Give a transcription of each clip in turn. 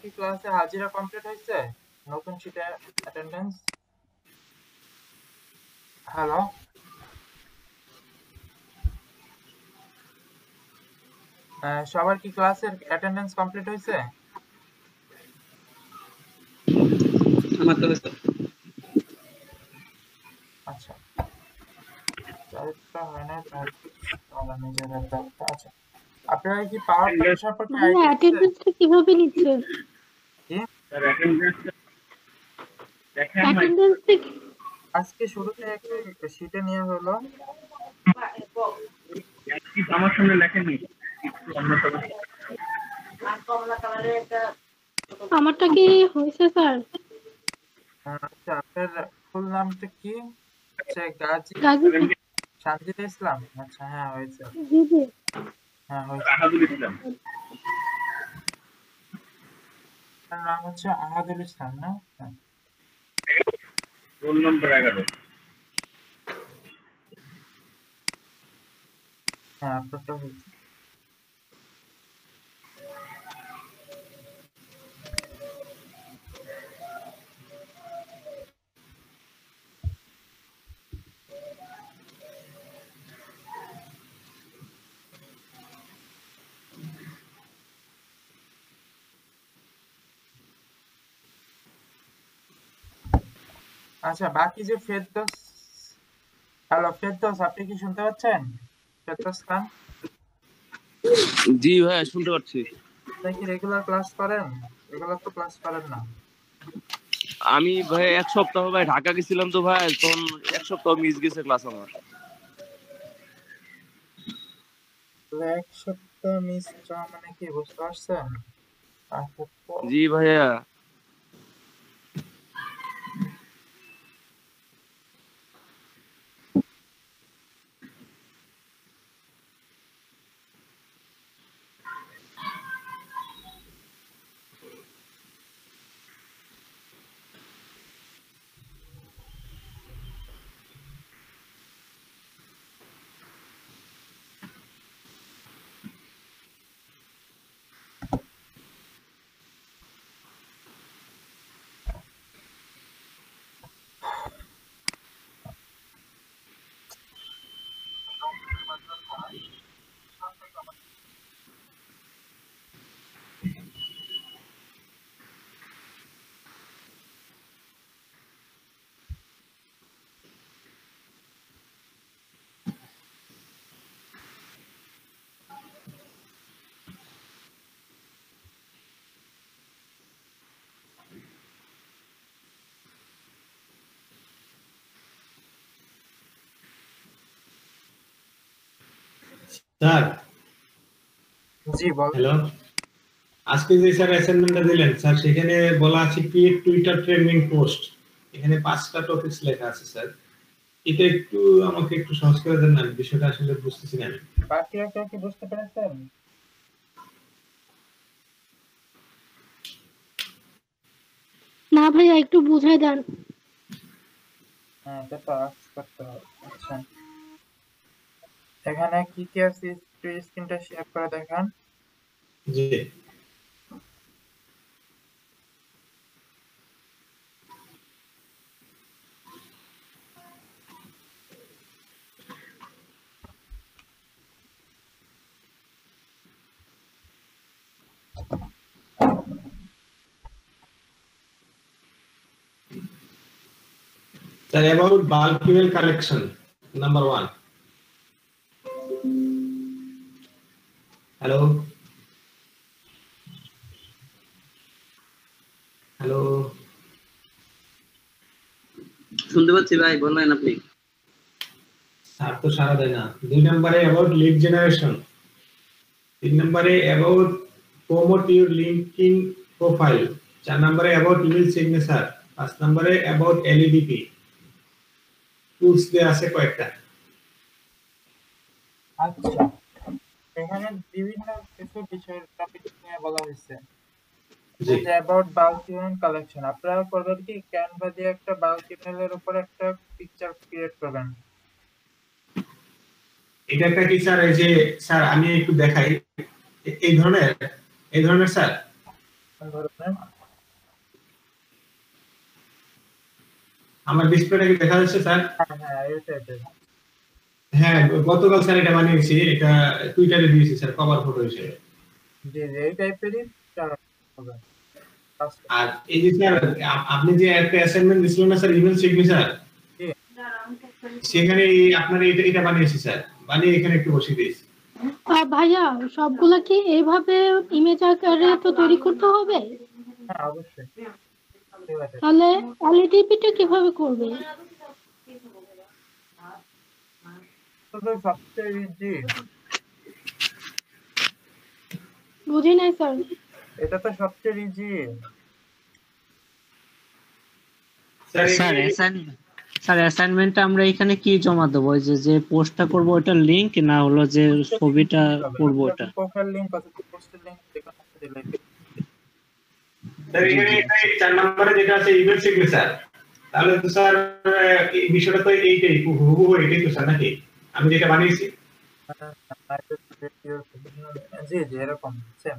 কি ক্লাসে হাজিরা কমপ্লিট হয়েছে? নতুন শীটে অ্যাটেন্ডেন্স? হ্যালো, সবার কি ক্লাসের অ্যাটেন্ডেন্স কমপ্লিট হয়েছে? আমার তো হয়েছে। আচ্ছা, যাদেরটা হয় না তাহলে নিজেদের দায়িত্ব। আচ্ছা, আপনারা কি পাওয়ার পয়েন্ট সম্পর্কে ভাইয়া আইডিয়া আছে? অ্যাটেন্ডেন্সটা কিভাবে নিচ্ছে? কি? অ্যাটেন্ডেন্সটা আজকে শুরুতে একটু শীটে নেওয়া হলো। আমার সামনে লেখেননি। আমারটা কি হয়েছে স্যার? আচ্ছা, আপনার ফুল নামটা কি? আচ্ছা, গাজী গাজী সানজিদা ইসলাম। আচ্ছা, হ্যাঁ হয়েছে। জি জি। হ্যাঁ হয়েছে। আহাদুল ইসলাম। আপনার নাম হচ্ছে আহাদুল ইসলাম না? হ্যাঁ। Roll number 11। হ্যাঁ, আপনারটা হয়েছে। আচ্ছা, বাকি যে ফেরদৌস, হ্যালো ফেরদৌস, আপনি কি শুনতে পাচ্ছেন? ফেরদৌস খান, জি ভাই শুনতে পাচ্ছি। আপনি কি রেগুলার ক্লাস করেন? রেগুলার তো ক্লাস করেন না। আমি ভাই এক সপ্তাহ ভাই ঢাকা গেছিলাম, তো ভাই তখন এক সপ্তাহ মিস গেছে ক্লাস আমার। এক সপ্তাহ মিস মানে কি বুঝতে পারছেন? জি ভাইয়া। স্যার, জি বল। হ্যালো। আজকে যে স্যার অ্যাসাইনমেন্টটা দিলেন স্যার, সেখানে বলা আছে ক্রিয়েট টুইটার ট্রেন্ডিং পোস্ট। এখানে 5টা টপিকস লেখা আছে স্যার। এটা একটু আমাকে একটু সহজ করে দেন না, বিষয়টা আসলে বুঝতেছি না আমি। বাকিরা কেউ কি বুঝতে পেরেছেন? না ভাইয়া একটু বুঝাই দেন। হ্যাঁ, এটা তো আজ করতে হবে। আচ্ছা, এখানে কি কি আছে একটু স্ক্রিনটা শেয়ার করে দেখান। জি sir, about bulk email collection number 1. Hello hello শুনতে পাচ্ছি ভাই, বললেন আপনি। স্যার তো সারা দেয় না। 2 নম্বরে about lead generation, 3 নম্বরে about promote your LinkedIn profile, 4 নম্বরে about email signature, 5 নম্বরে about LEDP টুলস দেয়া আছে কয়েকটা। আচ্ছা, এখানে বিভিন্ন কিছু বিষয়ের টপিক নিয়ে বলা হয়েছে। জি যে অ্যাবাউট বাল্ক ইমেল কালেকশন, আপনারা করবেন কি ক্যানভা দিয়ে একটা বাল্ক ইমেলের উপর একটা পিকচার ক্রিয়েট করবেন। এটা একটা কি স্যার? এই যে স্যার আমি একটু দেখাই, এই ধরনের স্যার ধরনের আমার ডিসপ্লেটা কি দেখা যাচ্ছে স্যার? হ্যাঁ হ্যাঁ এই টাইপের। হ্যাঁ, গতকাল স্যার এটা বানিয়েছি, এটা টুইটারে দিয়েছি স্যার কভার ফটো হিসেবে। জি জি এই টাইপেরই হবে। আর এই যে স্যার আপনি যে একটা অ্যাসাইনমেন্ট দিছিলেন না স্যার, ইমেল সিগনেচার, জি সেখানে আপনার এটা বানিয়েছি স্যার, বানিয়ে এখানে একটু বসিয়ে দিয়েছি। আর ভাইয়া সবগুলা কি এইভাবে ইমেজ আকারে তো তৈরি করতে হবে? হ্যাঁ অবশ্যই ঠিক আছে। তাহলে এলইডিপিটা কিভাবে করবে? তো সবচেয়ে ইজি, বুঝি নাই স্যার। এটা তো সবচেয়ে ইজি। স্যার অ্যাসাইনমেন্টটা আমরা এখানে কি জমা দেবো? ওই যে পোস্টটা করবো ওইটার লিংক, না হলো যে ছবিটা করবো ওটা? প্রোফাইল লিংক অথবা পোস্টের লিংক যেকোনো একটা দিলেই হবে। স্যার এখানে 4 নম্বরে যেটা আছে ইমেল সিগনেচার, তাহলে তো স্যার এই বিষয়টা তো এইটাই হুবহু এটাই তো স্যার, নাকি আমি যেটা বানিয়েছি? জি জি এরকম সেম।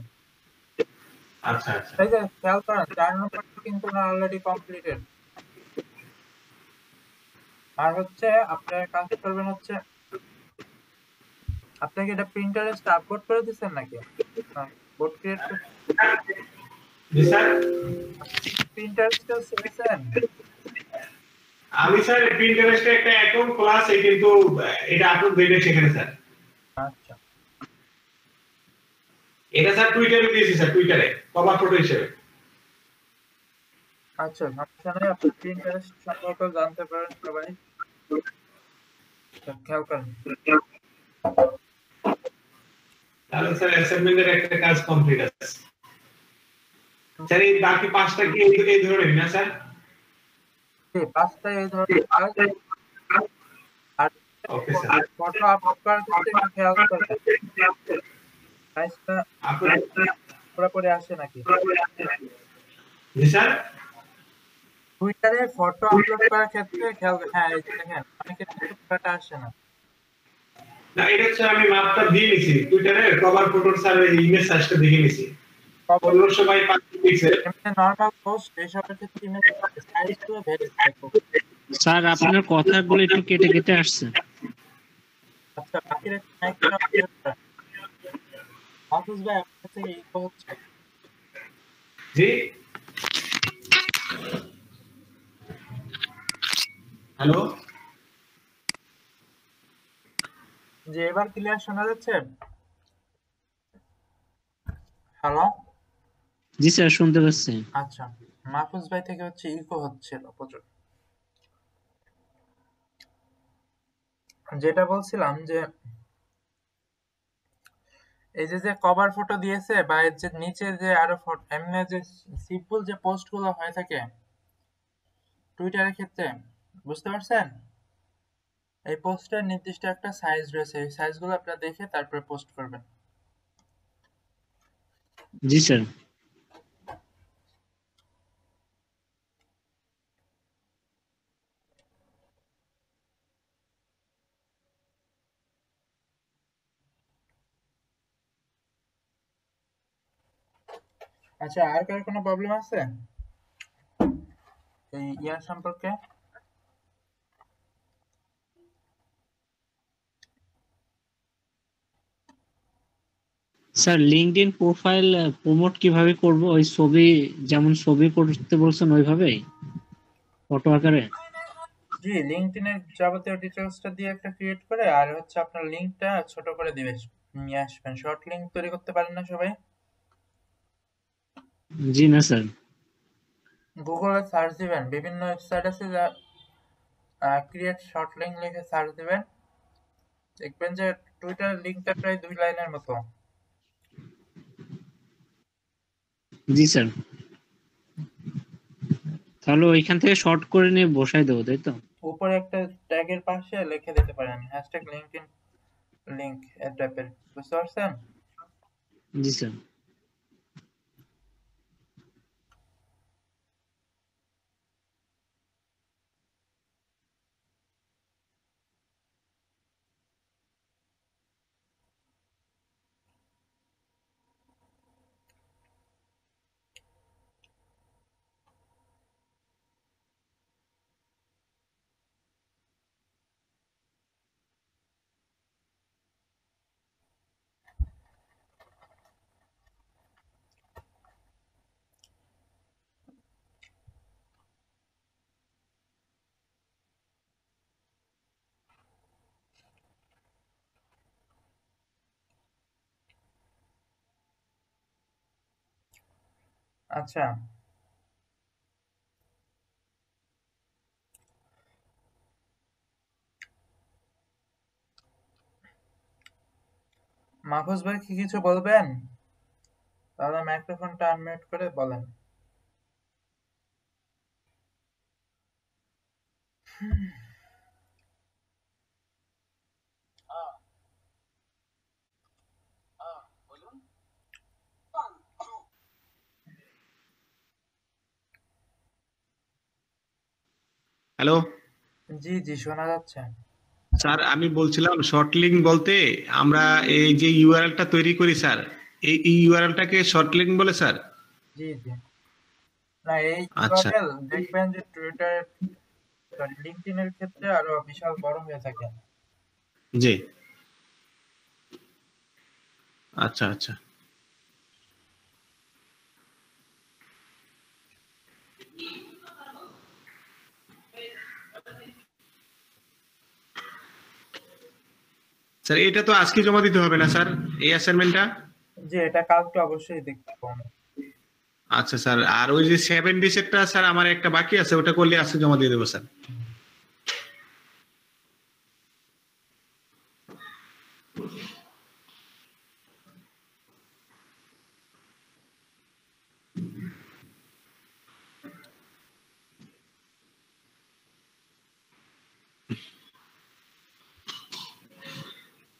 আচ্ছা আচ্ছা, এই যে খেয়াল করেন 4 নম্বরটা কিন্তু না অলরেডি কমপ্লিটেড। আর হচ্ছে আপনারা কাজ করবেন হচ্ছে আপনাকে এটা প্রিন্টারেস্ট আপলোড করে দিচ্ছেন নাকি? বোর্ড ক্রিয়েট করতে জি স্যার। প্রিন্টারেস্টে ছেড়েছেন? আমি স্যার পিন্টারেস্টে একটা অ্যাকাউন্ট খোলা আছে, কিন্তু এটা আপলোড দেই না সেখানে স্যার। আচ্ছা এটা স্যার টুইটারে দিয়েছি স্যার, টুইটারে কভার ফটো হিসেবে। আচ্ছা সমস্যা নেই, আপনি প্রিন্টারেস্ট সম্পর্কে জানতে পারেন সবাই। খেয়াল করেন তাহলে স্যার অ্যাসাইনমেন্টের একটা কাজ কমপ্লিট আছে স্যার। এই বাকি 5টা কি এই ধরনের না স্যার? যে 5টা এই ধরনের কাজ। আর ওকে স্যার। ফটো আপলোড করার ক্ষেত্রে একটু খেয়াল করবেন সাইজটা আপনার পুরোপুরি আসে নাকি। জি স্যার। টুইটারে ফটো আপলোড করার ক্ষেত্রে খেয়াল হ্যাঁ এই যে দেখেন অনেকের কিন্তু ফটোটা আসে না। না এটা স্যার আমি মাপটা দিয়ে নিছি টুইটারে, কভার ফটোর স্যার এই ইমেজ সাইজটা দেখে নিছি 1500 বাই 500 পিক্সেল। এমনি নরমাল পোস্ট এইসবের ক্ষেত্রে ইমেজ সাইজগুলো ভেরি থাকে। স্যার আপনার কথাগুলো একটু কেটে কেটে আসছে। আচ্ছা বাকিরা মাইক্রোফোন মিউট করেন। হাফিজ ভাই আপনার থেকে ইকো হচ্ছে। জি হ্যালো, যে এবার ক্লিয়ার শোনা যাচ্ছে? হ্যালো জি স্যার শুনতে পাচ্ছি। আচ্ছা মাহফুজ ভাই থেকে হচ্ছে ইকো হচ্ছিল প্রচুর। যেটা বলছিলাম যে এই যে কভার ফটো দিয়েছে বা এর যে নিচে যে আরো এমনি যে সিম্পল যে পোস্ট গুলো হয়ে থাকে টুইটারের ক্ষেত্রে, বুঝতে পারছেন? এই পোস্টের নির্দিষ্ট একটা সাইজ রয়েছে, এই সাইজগুলো আপনারা দেখে তারপরে পোস্ট করবেন। জি স্যার। আচ্ছা আর কার কোনো প্রবলেম আছে এই ইয়ার সম্পর্কে? স্যার লিঙ্কডইন প্রোফাইল প্রমোট কিভাবে করব? ওই ছবি, যেমন ছবি করতে বলছেন ওইভাবেই ফটো আকারে? জি লিঙ্কডইনের যাবতীয় ডিটেলসটা দিয়ে একটা ক্রিয়েট করে আর হচ্ছে আপনার লিঙ্কটা ছোট করে দিবেন, নিয়ে আসবেন। শর্ট লিঙ্ক তৈরি করতে পারেন না সবাই? জি না স্যার। গুগলে সার্চ দিবেন, বিভিন্ন ওয়েবসাইট আছে যা ক্রিয়েট শর্ট লিঙ্ক লিখে সার্চ দিবেন, দেখবেন যে টুইটার লিঙ্কটা প্রায় 2 লাইনের মতো। জি স্যার। তাহলে ওইখান থেকে শর্ট করে নিয়ে বসাই দেবো, তাই তো? উপরে একটা ট্যাগের পাশে লিখে দিতে পারেন হ্যাশট্যাগ লিঙ্কডইন লিঙ্ক এর টাইপের, বুঝতে পারছেন? জি স্যার। আচ্ছা, মাহফুজ ভাই কি কিছু বলবেন? তাহলে মাইক্রোফোনটা আনমিউট করে বলেন। হ্যালো জি জি, শোনা যাচ্ছে। স্যার, আমি বলছিলাম শর্ট লিঙ্ক বলতে আমরা এই যে ইউআরএলটা তৈরি করি স্যার, এই ইউআরএলটাকে শর্ট লিঙ্ক বলে স্যার। জি জি, না এই আচ্ছা, ইউআরএল দেখবেন যে টুইটার, সরি, লিঙ্কডইন এর ক্ষেত্রে আরো বিশাল বড় হয়ে থাকে। জি, আচ্ছা আচ্ছা। স্যার এটা তো আজকে জমা দিতে হবে না স্যার, এই অ্যাসাইনমেন্টটা? জি, এটা কালকে অবশ্যই দেখতে পাবো। আচ্ছা স্যার, আর ওই যে 7 ডিজিটটা স্যার আমার একটা বাকি আছে, ওটা করলে আজকে জমা দিয়ে দেবো স্যার।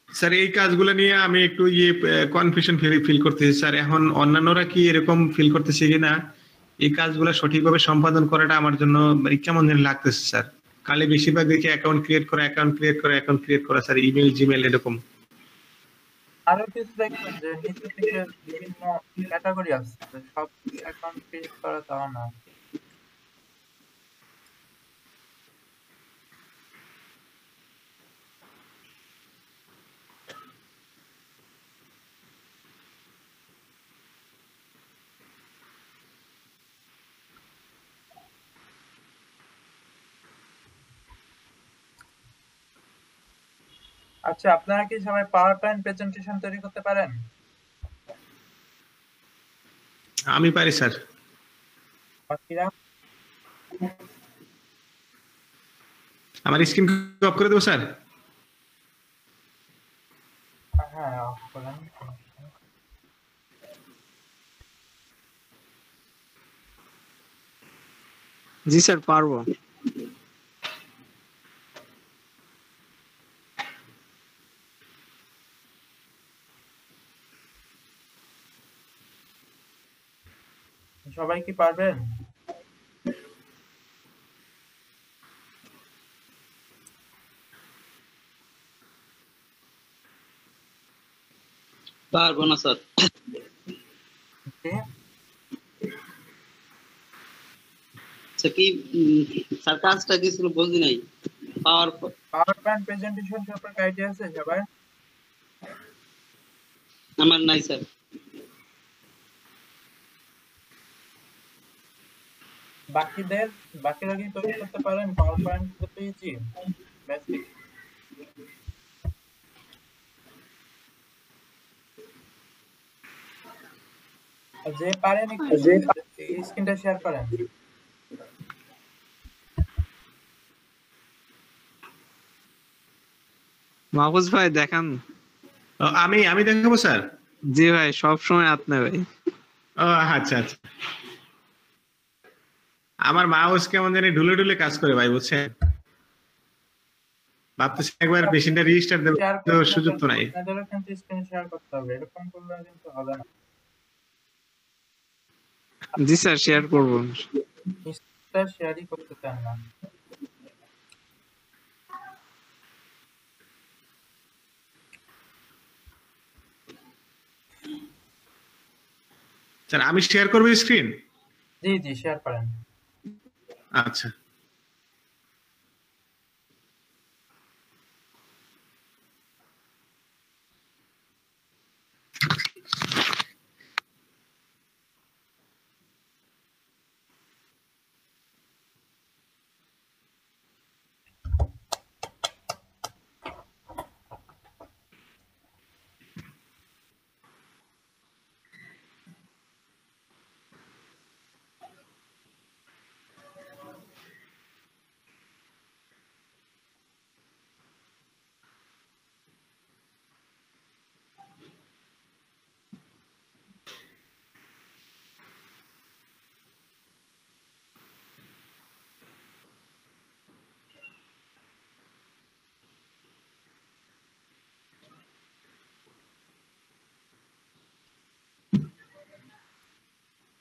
স্যার এই কাজগুলো নিয়ে আমি একটু কনফিউশন ফিল করতেছি স্যার। এখন অন্যান্যরা কি এরকম ফিল করতেছে কিনা, এই কাজগুলো সঠিকভাবে সম্পাদন করাটা আমার জন্য মানে কেমন যেন লাগতেছে স্যার। খালি বেশিরভাগ দেখি অ্যাকাউন্ট ক্রিয়েট করা, স্যার, ইমেল জিমেল এরকম। আরো কিছু দেখবেন যে নিচে থেকে বিভিন্ন ক্যাটাগরি আছে, তো সব অ্যাকাউন্ট ক্রিয়েট করা তাও না। আচ্ছা, আপনারা কি সবাই পাওয়ার পয়েন্ট প্রেজেন্টেশন তৈরি করতে পারেন? আমি পারি স্যার। বাকিরা? আমার স্ক্রিন অফ করে দেবো স্যার? হ্যাঁ, অফ করেন। জি স্যার, পারবো। সবাই কি পারবেন? পারবো না স্যার। জি? আচ্ছা কি স্যার কাজটা কি ছিল বলছি নাই। পাওয়ার পাওয়ার পয়েন্ট প্রেজেন্টেশন সম্পর্কে আইডিয়া আছে সবার? আমার নাই স্যার। বাকিদের, বাকিরা কি তৈরি করতে পারেন পাওয়ার পয়েন্ট পেয়েছি বেসিক? যে পারেন একটু স্ক্রিনটা শেয়ার করেন। মাহফুজ ভাই দেখান। আমি আমি দেখাবো স্যার? জি ভাই, সব সময় আপনি ভাই। ও আচ্ছা আচ্ছা। আমার মাউস কেমন জানি ঢুলে ঢুলে কাজ করে ভাই, বুঝছেন? ভাবতেছি একবার মেশিনটা রেজিস্টার দেবো, শেয়ার তো করতে সুযোগ তো নাই। আপনাদেরও কিন্তু স্ক্রিন শেয়ার করতে হবে, এরকম করলে কিন্তু হবে না। জি স্যার, শেয়ার করবো। স্ক্রিনটা শেয়ারই করতে চান না। স্যার আমি শেয়ার করবো স্ক্রিন? জি জি, শেয়ার করেন। আচ্ছা।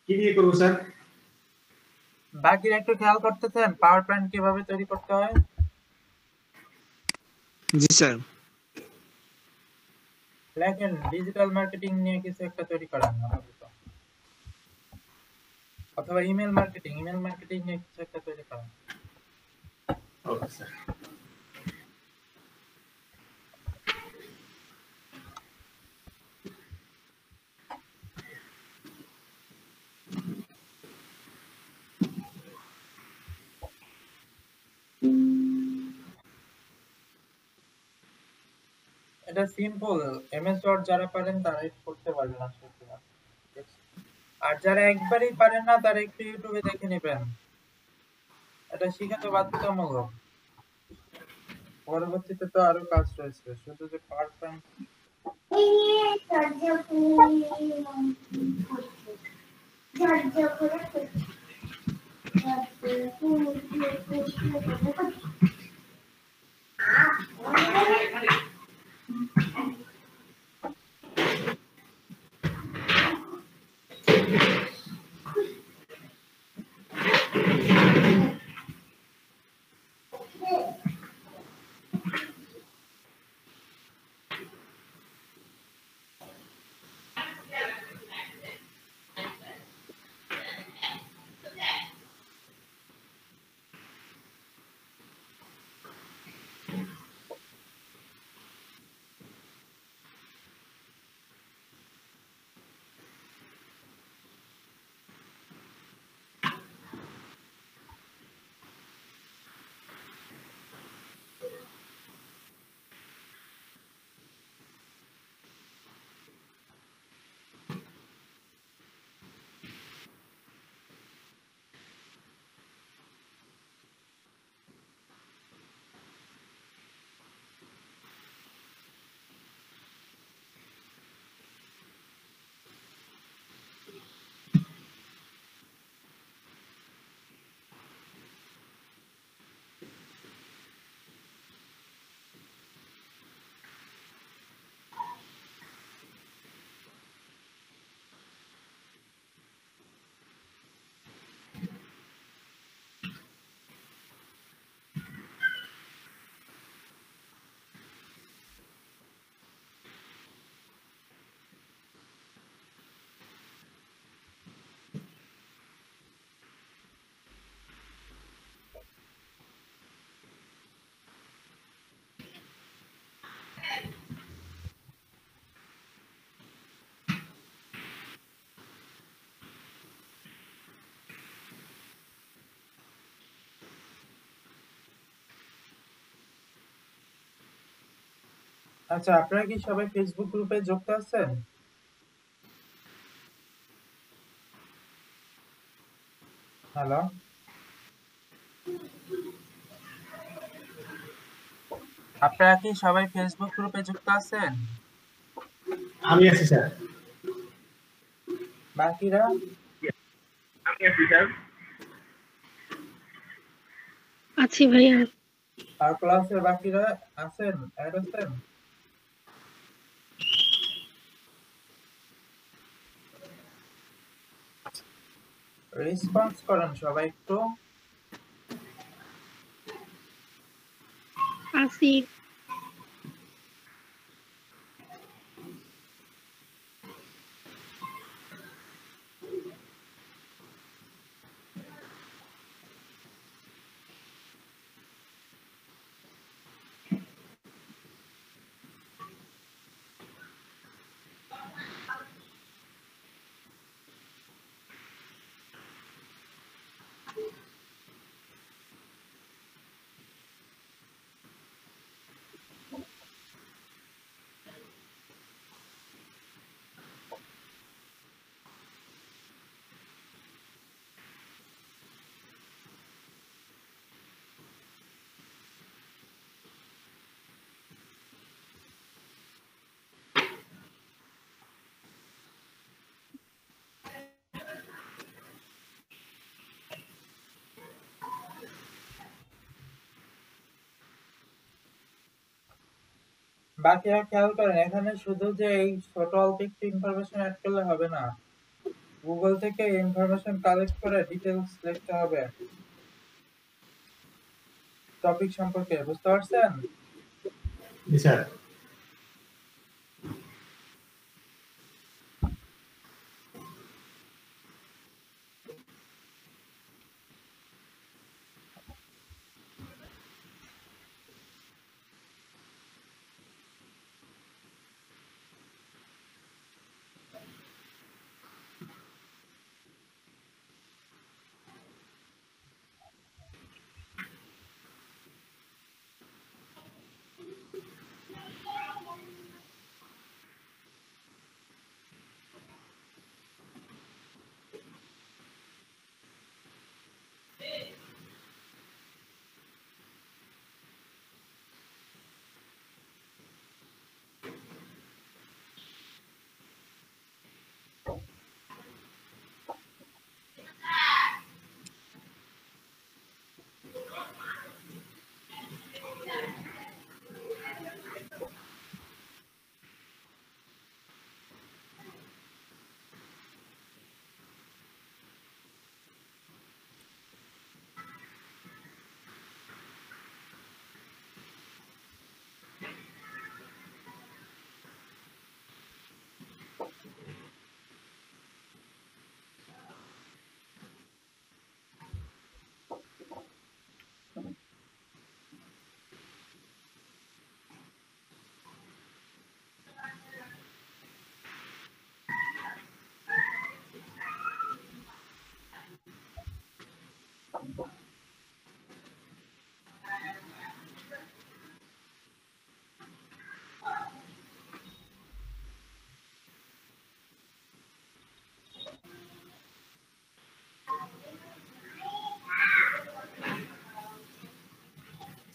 কি দিয়ে করবো স্যার? বাকিরা একটু খেয়াল করতেছেন পাওয়ার পয়েন্ট কিভাবে তৈরি করতে হয়? জি স্যার। লেখেন ডিজিটাল মার্কেটিং নিয়ে কিছু একটা তৈরি করেন আপাতত। অথবা ইমেল মার্কেটিং নিয়ে কিছু একটা তৈরি করেন। Okay sir. এটা সিম্পল, এমএস ওয়ার্ড যারা পারেন তারাই করতে পারবেন আশা করি। আর যারা একবারই পারেন না তারা একটু ইউটিউবে দেখে নেবেন, এটা শিখা তো বাধ্যতামূলক। পরবর্তীতে তো আরো কাজ রয়েছে, শুধু যে পাওয়ার পয়েন্ট। আচ্ছা, আপনারা কি সবাই ফেসবুক গ্রুপে যুক্ত আছেন? হ্যালো, আপনারা কি সবাই ফেসবুক গ্রুপে যুক্ত আছেন? আমি আছি স্যার। বাকিরা? আছি ভাইয়া। আর ক্লাসের বাকিরা আছেন, অ্যাড আছেন? রেসপন্স করেন সবাই একটু। আছি। বাকিরা খেয়াল করেন, এখানে শুধু যে এই ছোট অল্প একটু ইনফরমেশন অ্যাড করলে হবে না, গুগল থেকে ইনফরমেশন কালেক্ট করে ডিটেলস লিখতে হবে টপিক সম্পর্কে, বুঝতে পারছেন? জি স্যার।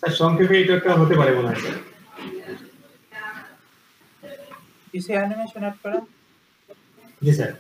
স্যার সংক্ষেপে এটা একটা হতে পারে মনে হয় স্যার। পিসি অ্যানিমেশন অ্যাড করেন। জি স্যার।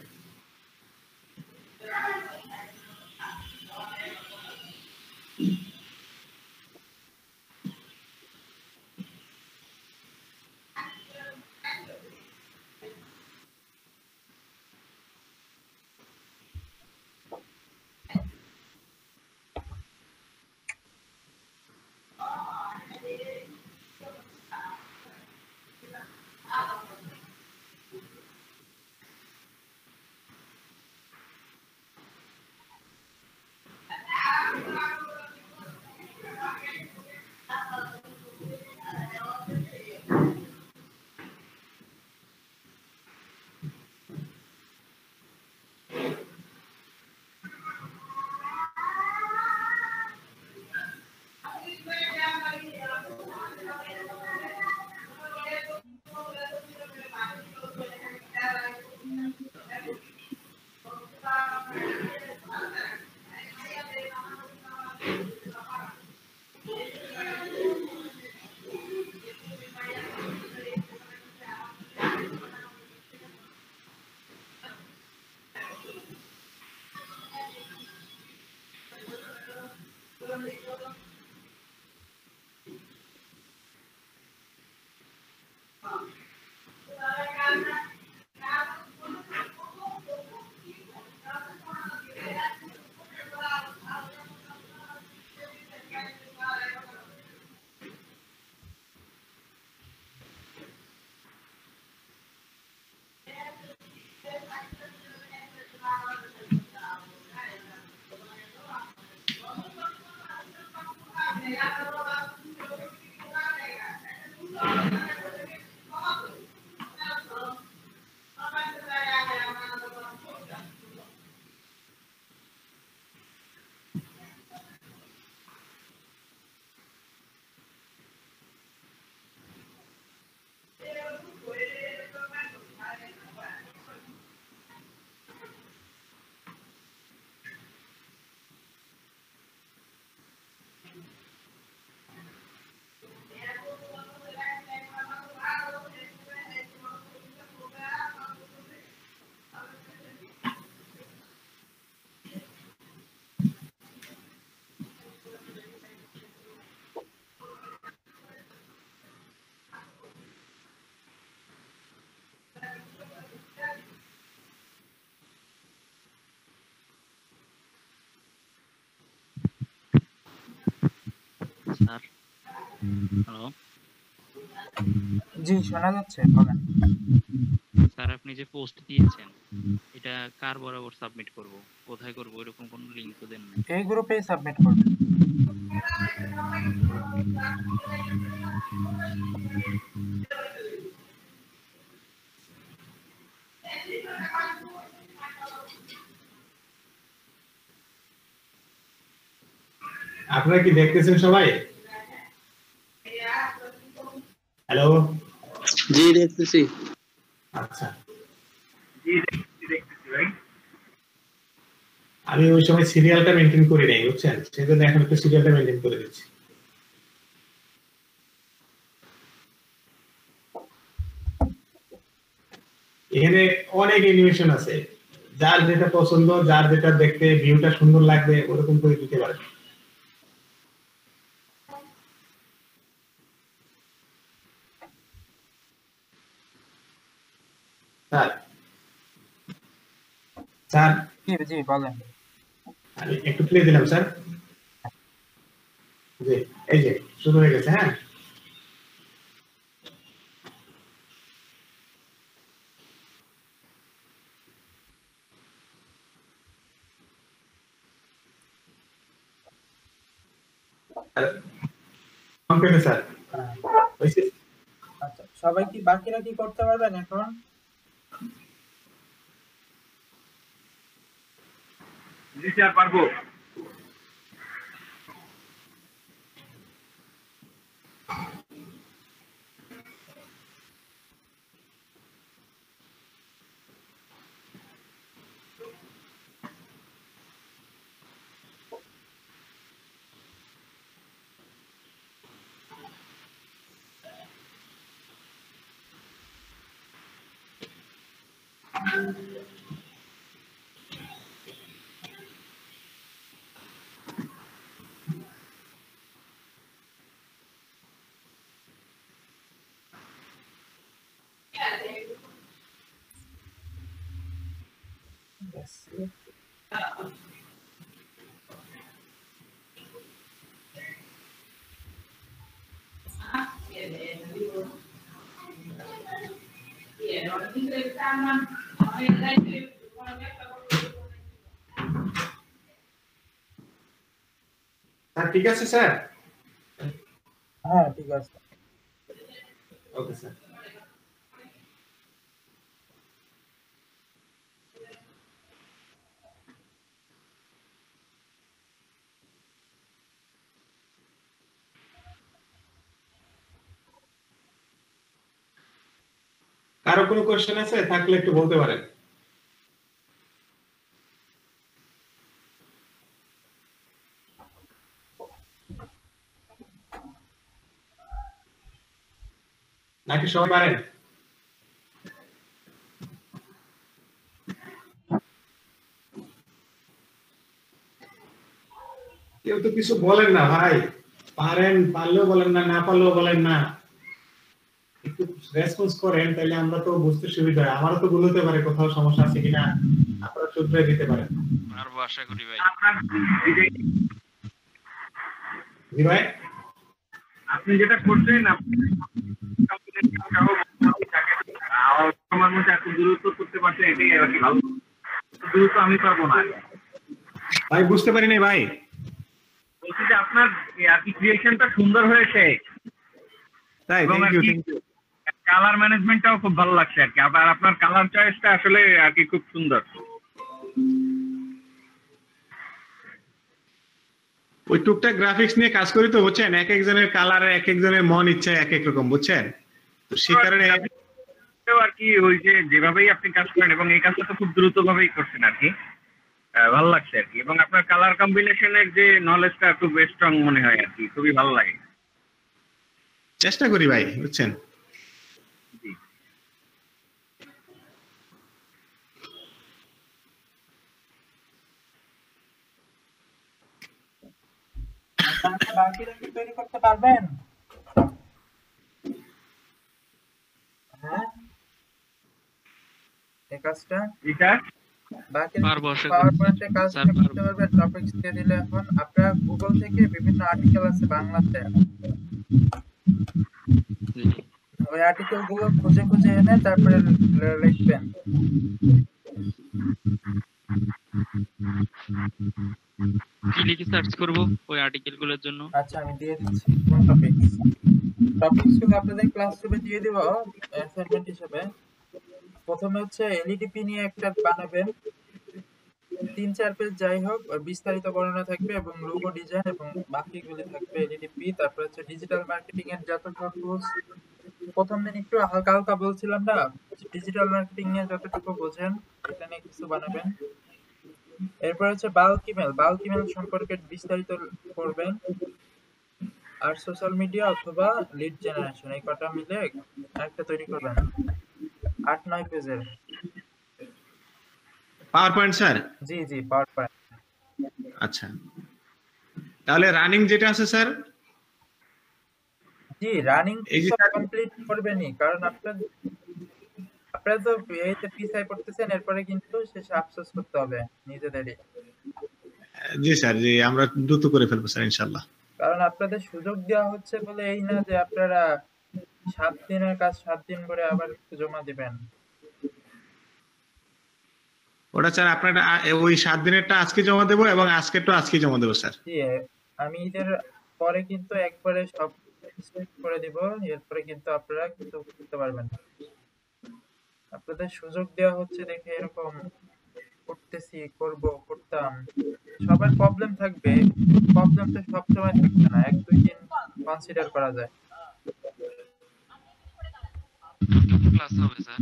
স্যার। হ্যালো জি শোনা যাচ্ছে, বলেন। স্যার, আপনি যে পোস্ট দিয়েছেন এটা কার বরাবর সাবমিট করব, কোথায় করব, এরকম কোনো লিংক তো দেন নাই। এই গ্রুপেই সাবমিট করবেন। আপনারা কি দেখতেছেন সবাই? হ্যালো, জি দেখতেছি। আচ্ছা, আমি ওই সময় সিরিয়ালটা মেনটেন করি নাই, বুঝছেন, সেজন্য এখন একটু সিরিয়ালটা মেনটেন করে দিচ্ছি। এখানে অনেক অ্যানিমেশন আছে, যার যেটা পছন্দ, যার যেটা দেখতে ভিউটা সুন্দর লাগবে ওরকম করে দিতে পারেন। স্যার স্যার জি জি বলেন। আমি একটু প্লে দিলাম স্যার। জি, এই যে শুরু হয়ে গেছে। হ্যাঁ, কমপ্লিট স্যার, হ্যাঁ, হয়েছে। আচ্ছা সবাই কি, বাকিরা কি করতে পারবেন এখন? জি স্যার, পারবো। স্যার ঠিক আছে স্যার। হ্যাঁ ঠিক আছে। Okay sir. কারো কোনো কোশ্চেন আছে থাকলে একটু বলতে পারেন। নাকি সবাই পারেন? কেউ তো কিছু বলেন না ভাই, পারেন, পারলেও বলেন না, না পারলেও বলেন না, একটু রেসপন্স করেন, তাহলে আমরা তো বুঝতে সুবিধা হয়। আমারও তো বলতে পারে কোথাও সমস্যা আছে কিনা, আপনারা শুধরে দিতে পারেন। পারবো আশা করি ভাই। জি ভাই, আপনি যেটা করছেন, আমার মধ্যে এত দ্রুত করতে পারছেন, এটাই আর কি ভালো। দ্রুত আমি পারবো না। ভাই বুঝতে পারি নাই ভাই। বলছি যে আপনার আর কি ক্রিয়েশনটা সুন্দর হয়েছে, তাই, এবং থ্যাংক আর ইউ, কি থ্যাংক ইউ। কালার ম্যানেজমেন্টটাও খুব ভালো লাগছে আর কি। আবার আপনার কালার চয়েসটা আসলে আর কি খুব সুন্দর। ওই টুকটাক গ্রাফিক্স নিয়ে কাজ করি তো, বুঝছেন, এক একজনের কালার, এক একজনের মন ইচ্ছা এক এক রকম, বুঝছেন, তো সে কারণে। আর কি ওই যে যেভাবেই আপনি কাজ করেন, এবং এই কাজটা তো খুব দ্রুত ভাবেই করছেন আর কি, ভালো লাগছে আর কি। এবং আপনার কালার কম্বিনেশনের যে নলেজটা খুব স্ট্রং মনে হয় আর কি, খুবই ভালো লাগে। চেষ্টা করি ভাই, বুঝছেন। জি। বাকিরা কি তৈরি করতে পারবেন? হ্যাঁ এই কাজটা, এটা বাকি পারবো আশা করি পাওয়ার স্যার। পয়েন্টে কাজ স্যার করতে পারবো। পারবে। টপিকস দিয়ে দিলে এখন আপনারা গুগল থেকে বিভিন্ন আর্টিকেল আছে বাংলাতে, জি। ওই আর্টিকেল গুলো খুঁজে খুঁজে এনে তারপরে লিখবেন। কি লিখে সার্চ করবো ওই আর্টিকেল গুলোর জন্য? আচ্ছা আমি দিয়ে দিচ্ছি কোন টপিকস। টপিকস গুলো আপনাদের ক্লাসরুমে দিয়ে দিব অ্যাসাইনমেন্ট হিসেবে। প্রথমে হচ্ছে এলইডিপি নিয়ে একটা বানাবেন, 3-4 পেজ যাই হোক, বিস্তারিত বর্ণনা থাকবে এবং লোগো ডিজাইন এবং বাকিগুলি থাকবে এলইডিপি। তারপর হচ্ছে ডিজিটাল মার্কেটিং এর যতটুকু টুলস প্রথম দিন একটু হালকা হালকা বলছিলাম না, ডিজিটাল মার্কেটিং নিয়ে যতটুকু বোঝেন এটা নিয়ে কিছু বানাবেন। এরপর হচ্ছে বাল্ক ইমেল সম্পর্কে বিস্তারিত করবেন। আর সোশ্যাল মিডিয়া অথবা লিড জেনারেশন, এই কটা মিলে একটা তৈরি করবেন 8-9 পেজের। Power point sir? জি জি পাওয়ার পয়েন্ট। আচ্ছা, তাহলে রানিং যেটা আছে স্যার, জি রানিং এই যে কমপ্লিট করবেনই, কারণ আপনারা তো এইতে পিছাই পড়তেছেন, এরপরে কিন্তু শেষে আফসোস করতে হবে নিজেদেরই। জি স্যার, জি আমরা দ্রুত করে ফেলবো স্যার ইনশাআল্লাহ। কারণ আপনাদের সুযোগ দেওয়া হচ্ছে বলে এই না যে আপনারা 7 দিনের কাজ 7 দিন করে আবার জমা দিবেন। ওটা স্যার আপনারা ওই 7 দিনেরটা আজকে জমা দেবো এবং আজকেরটা আজকে জমা দেবো স্যার। জি আমি ঈদের পরে কিন্তু একবারে সব স্ট্রিক করে দিব, এরপরে কিন্তু আপনারা কিছু করতে পারবেন না। আপনাদের সুযোগ দেওয়া হচ্ছে দেখে এরকম করতেছি, করতাম। সবার প্রবলেম থাকবে, প্রবলেম তো সবসময় থাকবে না, 1-2 দিন কনসিডার করা যায়। ক্লাস হবে স্যার?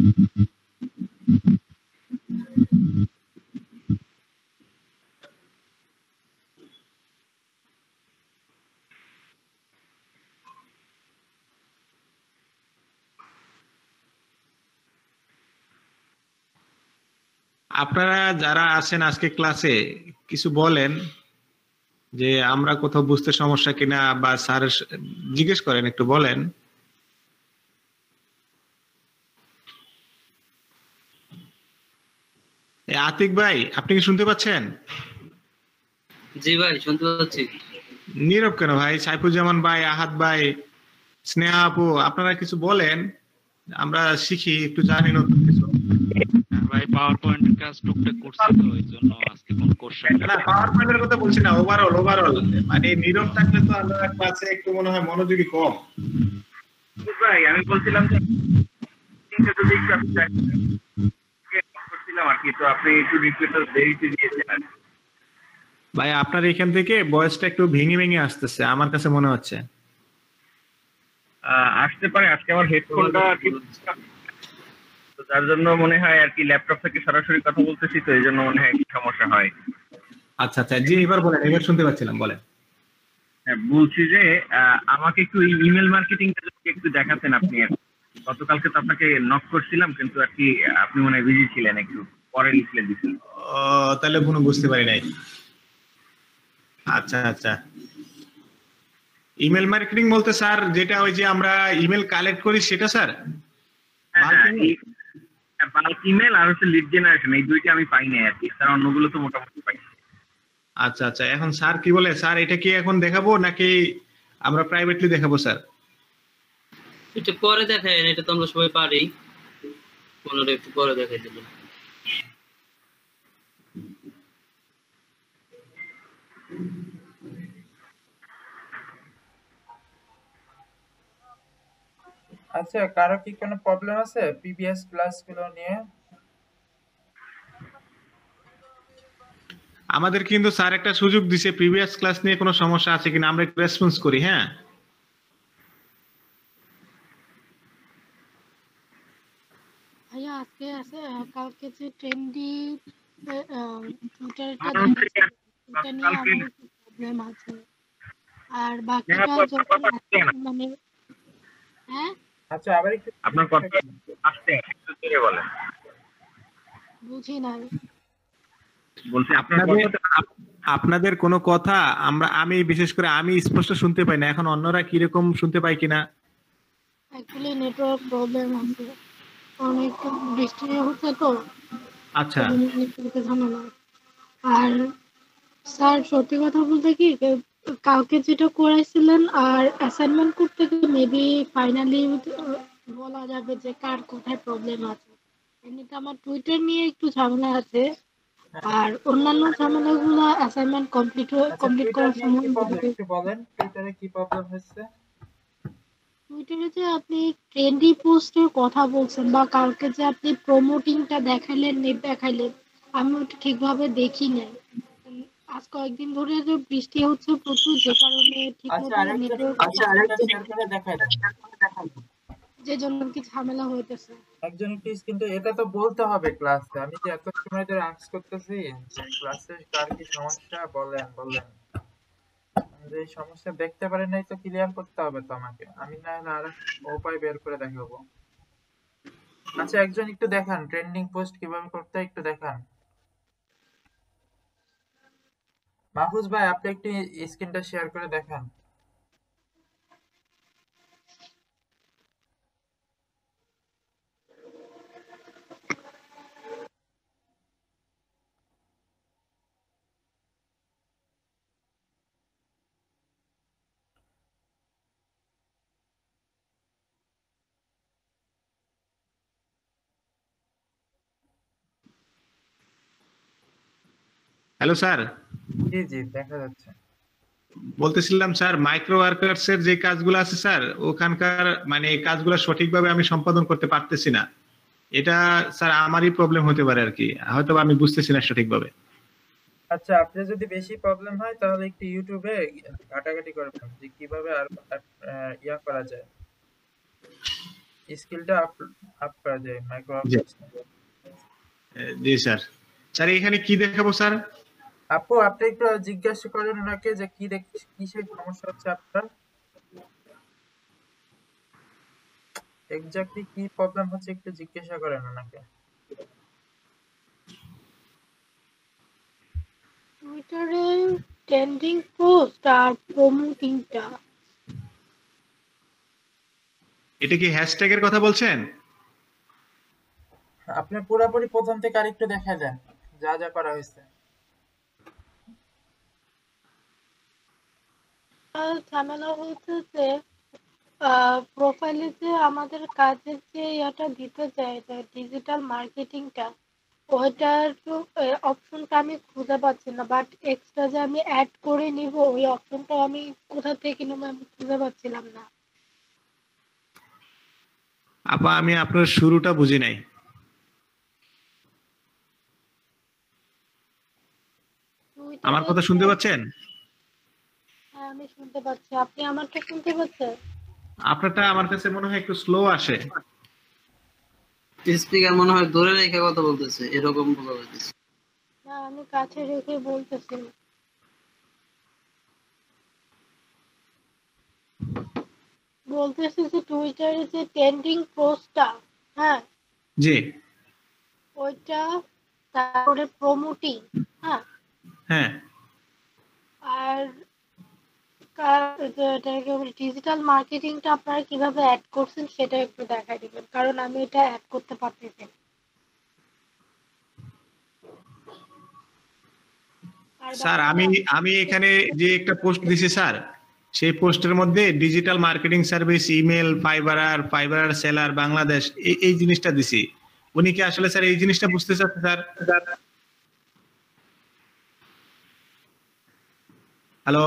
আপনারা যারা আছেন আজকে ক্লাসে কিছু বলেন যে আমরা কোথাও বুঝতে সমস্যা কিনা, বা স্যার জিজ্ঞেস করেন, একটু বলেন। আতিক ভাই, আপনি কি শুনতে পাচ্ছেন? জি ভাই শুনতে পাচ্ছি। নীরব কেন ভাই? সাইফুজ্জামান ভাই, আহাদ ভাই, স্নেহা আপু, আপনারা কিছু বলেন, আমরা শিখি, একটু জানি নতুন কিছু। ভাই পাওয়ার পয়েন্টের কাজ টুকটাক করছি তো, এই জন্য আজকে কোন কোশ্চেন না, পাওয়ার পয়েন্টের কথা বলছি না, ওভারঅল মানে নীরব থাকলে তো আপনারা ক্লাসে একটু মনে হয় মনোযোগী কম। ভাই আমি বলছিলাম যে যদি একটু আপনি করছিলাম আর কি, তো আপনি একটু রিপ্লেটা দেরিতে দিয়েছেন আর কি। ভাই আপনার এখান থেকে ভয়েসটা একটু ভেঙে ভেঙে আসতেছে আমার কাছে মনে হচ্ছে। আসতে পারে, আজকে আমার হেডফোনটা তো যার জন্য মনে হয় আর কি, ল্যাপটপ থেকে সরাসরি কথা বলতেছি তো এই জন্য মনে হয় একটু সমস্যা হয়। আচ্ছা আচ্ছা, জি এবার বলেন, এবার শুনতে পাচ্ছিলাম, বলেন। হ্যাঁ বলছি যে আমাকে একটু ইমেল মার্কেটিংটা যদি একটু দেখাতেন আপনি। গতকালকে তো আপনাকে নক করছিলাম কিন্তু আর কি আপনি মনে হয় বিজি ছিলেন, একটু পরে লিখলে দিচ্ছেন। ও তাহলে কোনো বুঝতে পারি নাই। আচ্ছা আচ্ছা, ইমেল মার্কেটিং বলতে স্যার যেটা ওই যে আমরা ইমেল কালেক্ট করি সেটা স্যার? বাল্ক ইমেল আর হচ্ছে লিড জেনারেশন, এই দুইটা আমি পাই নাই আর কি, স্যার অন্যগুলো তো মোটামুটি পাই। আচ্ছা আচ্ছা, এখন স্যার কি বলে, স্যার এটা কি এখন দেখাবো নাকি আমরা প্রাইভেটলি দেখাবো স্যার? একটু পরে দেখাই, এটা তো আমরা সবাই পারি, কোনটা একটু পরে দেখাই দেব। আচ্ছা কারো কি কোনো প্রবলেম আছে প্রিভিয়াস ক্লাসগুলো নিয়ে? আমাদের কিন্তু স্যার একটা সুযোগ দিছে, প্রিভিয়াস ক্লাস নিয়ে কোনো সমস্যা আছে কিনা আমরা একটু রেসপন্স করি। হ্যাঁ ভাইয়া আজকে আছে কালকে যে ট্রেন্ডি টুইটারটা এটা নিয়ে আমার প্রবলেম আছে, আর বাকিটা মানে হ্যাঁ। আচ্ছা আবার একটু আপনার কথা আসতে একটু জোরে বলেন। বুঝি নাই। বলছি আপনাদের কোনো কথা আমি বিশেষ করে আমি স্পষ্ট শুনতে পাই না, এখন অন্যরা কিরকম শুনতে পাই কিনা। অ্যাকচুয়ালি নেটওয়ার্ক প্রবলেম আছে, অনেক বৃষ্টি হচ্ছে তো। আচ্ছা নেটওয়ার্কে ঝামেলা। আর স্যার সত্যি কথা বলতে কি যে কালকে যেটা করাইছিলেন আর অ্যাসাইনমেন্ট করতে গিয়ে মেবি ফাইনালি বলা যাবে যে কার কোথায় প্রবলেম আছে। এমনিতে আমার টুইটার নিয়ে একটু ঝামেলা আছে, আর অন্যান্য ঝামেলাগুলো অ্যাসাইনমেন্ট আচ্ছা, কমপ্লিট টুইটার করার নিয়ে কি সময় প্রবলেম বুঝবে। একটু বলেন, টুইটারে কি প্রবলেম হচ্ছে? টুইটারে যে আপনি ট্রেন্ডি পোস্টের কথা বলছেন বা কালকে যে আপনি প্রমোটিংটা দেখাইলেন, নেট দেখাইলেন, আমি ওটা ঠিকভাবে দেখি নাই। আজ কয়েকদিন ধরে যে বৃষ্টি হচ্ছে প্রচুর, যে কারণে ঠিক আচ্ছা, মতো আরেকজন নেটওয়ার্ক, একটু স্ক্রিনটা শেয়ার করে দেখাই দেন। যে জন্য কি ঝামেলা হইতেছে। একজন একটু স্ক্রিনটা, এটা তো বলতে হবে ক্লাসে। আমি যে এত সময় ধরে আস্ক করতেছি যে ক্লাসে কার কি সমস্যা বলেন বলেন। আমি যে এই সমস্যা দেখতে পারি নাই তো ক্লিয়ার করতে হবে তো আমাকে। আমি না হলে আরেক উপায় বের করে দেখাবো। আচ্ছা, একজন একটু দেখান ট্রেন্ডিং পোস্ট কিভাবে করতে হয়, একটু দেখান। মাহফুজ ভাই, আপনি একটু স্ক্রিনটা শেয়ার করে দেখান। হ্যালো স্যার, জি জি, দেখা যাচ্ছে। বলতেছিলাম স্যার মাইক্রো ওয়ার্কার্স এর যে কাজগুলো আছে স্যার, ওখানকার মানে এই কাজগুলো সঠিকভাবে আমি সম্পাদন করতে পারতেছি না। এটা স্যার আমারই প্রবলেম হতে পারে আর কি, হয়তো আমি বুঝতেছি না সঠিকভাবে। আচ্ছা, আপনার যদি বেশি প্রবলেম হয় তাহলে একটু ইউটিউবে ঘাটাঘাটি করবেন যে কিভাবে আর ইয়া করা যায়, স্কিলটা আপ আপ করা যায় জি মাইক্রোসফট। জি স্যার। স্যার এখানে কি দেখাবো স্যার? আপু, আপনি একটু জিজ্ঞাসা করেন ওনাকে যে কি কিসের সমস্যা হচ্ছে আপনার, এক্স্যাক্টলি কি প্রবলেম হচ্ছে একটু জিজ্ঞাসা করেন ওনাকে। টুইটারে ট্রেন্ডিং পোস্ট আর প্রমোটিংটা। এটা কি হ্যাশট্যাগের কথা বলছেন? আপনি পুরোপুরি প্রথম থেকে আরেকটু দেখায় দেন যা যা করা হয়েছে। ঝামেলা হয়েছে যে প্রোফাইলে যে আমাদের কাজের যে ইয়াটা দিতে চাই, ডিজিটাল মার্কেটিংটা, ওইটার অপশনটা আমি খুঁজে পাচ্ছি না। বাট এক্সট্রা যে আমি অ্যাড করে নিব ওই অপশনটা আমি কোথা থেকে নেবো আমি খুঁজে পাচ্ছিলাম না। আপা আমি আপনার শুরুটা বুঝি নাই। আমার টুইটারে কথা শুনতে পাচ্ছেন? হ্যাঁ আমি শুনতে পাচ্ছি, আপনি আমারটা শুনতে পাচ্ছেন? আপনারটা আমার কাছে মনে হয় একটু স্লো আসে। স্পিকার মনে হয় দূরে রেখে কথা বলতেছে, এরকম বোঝা যাচ্ছে। না আমি কাছে রেখে বলতেছি। বলতেছি যে টুইটারে যে ট্রেন্ডিং পোস্টটা, হ্যাঁ জি ওইটা, তারপরে প্রমোটিং, হ্যাঁ, হ্যাঁ। আর ডিজিটাল মার্কেটিংটা আপনারা কিভাবে অ্যাড করছেন সেটা একটু দেখাই দিবেন, কারণ আমি এটা অ্যাড করতে পারতেছি না। আর স্যার বাকিগুলো আমি আমি আমি এখানে যে একটা পোস্ট দিছি স্যার, সেই পোস্টের মধ্যে digital marketing service, email, fibre seller Bangladesh, এই জিনিসটা দিছি। উনি কি আসলে স্যার এই জিনিসটা বুঝতে চাচ্ছে স্যার? হ্যালো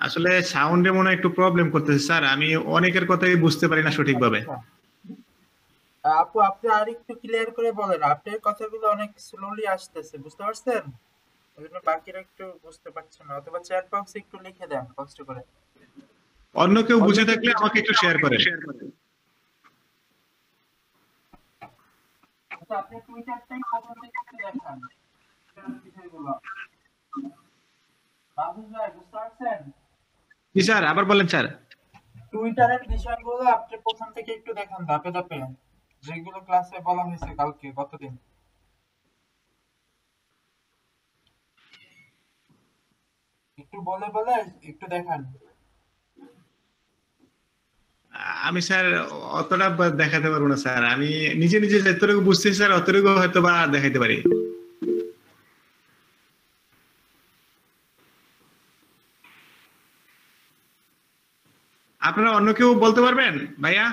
আসলে সাউন্ডে মনে হয় একটু প্রবলেম করতেছে স্যার, আমি অনেকের কথাই বুঝতে পারি না সঠিকভাবে। আচ্ছা, আপু আপনি আরেকটু ক্লিয়ার করে বলেন, আপনার কথাগুলো অনেক স্লোলি আসতেছে, বুঝতে পারছেন? ওই জন্য বাকিরা একটু বুঝতে পারছে না, অথবা চ্যাট বক্সে একটু লিখে দেন কষ্ট করে। অন্য কেউ বুঝে থাকলে আমাকে একটু শেয়ার করেন। আচ্ছা, আপনি টুইটারটাই প্রথম থেকে একটু দেখান বিষয়গুলো। মাহফুজ ভাই, বুঝতে পারছেন? জি স্যার, আবার বলেন স্যার। টুইটারের বিষয়গুলো আপনি প্রথম থেকে একটু দেখান ধাপে ধাপে, যেগুলো ক্লাসে বলা হয়েছে কালকে গতদিন। একটু বলে বলে একটু দেখান। আমি স্যার অতটা দেখাতে পারবো না স্যার, আমি নিজে নিজে যতটুকু বুঝতেছি স্যার অতটুকু হয়তো বা দেখাইতে পারি। আপনারা অন্য কেউ বলতে পারবেন ভাইয়া?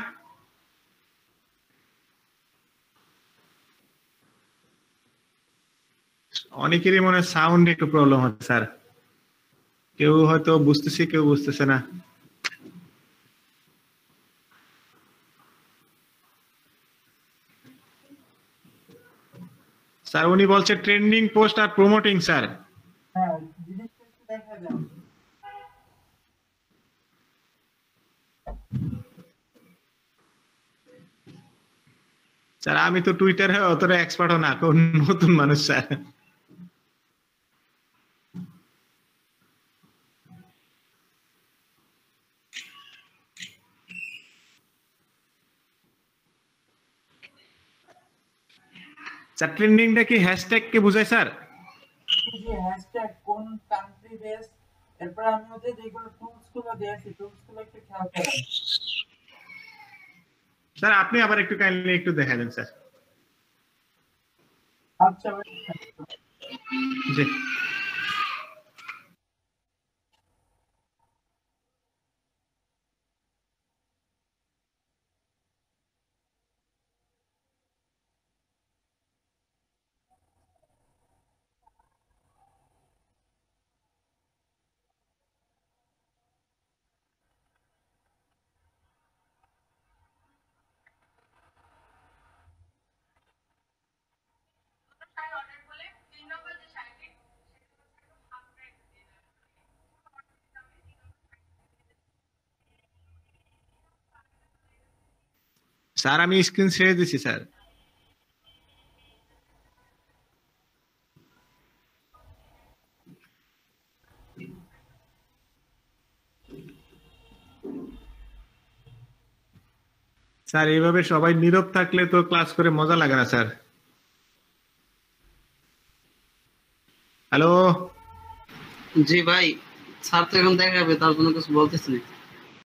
অনেকেরই মনে সাউন্ড একটু প্রবলেম হচ্ছে স্যার, কেউ হয়তো বুঝতেছে কেউ বুঝতেছে না। স্যার উনি বলছে ট্রেন্ডিং পোস্ট আর প্রমোটিং স্যার। হ্যাঁ, জিনিসটা একটু দেখা যাও। স্যার আমি তো টুইটারে অতটা এক্সপার্টও না, কোন নতুন মানুষ স্যার। স্যার ট্রেন্ডিংটা কি হ্যাশট্যাগ কে বোঝায় স্যার? যে হ্যাশট্যাগ কোন কান্ট্রি বেস, এরপর আমি ওদের যেগুলো টুলস গুলো দিয়েছি টুলস গুলো একটু খেয়াল করেন। স্যার আপনি আবার একটু কাইন্ডলি একটু দেখাবেন স্যার। আচ্ছা জি স্যার আমি স্ক্রিন ছেড়ে দিছি স্যার। স্যার এইভাবে সবাই নীরব থাকলে তো ক্লাস করে মজা লাগে না স্যার। হ্যালো জি ভাই, স্যার তো এখন দেখাবে, তার কোনো কিছু বলতেছি না।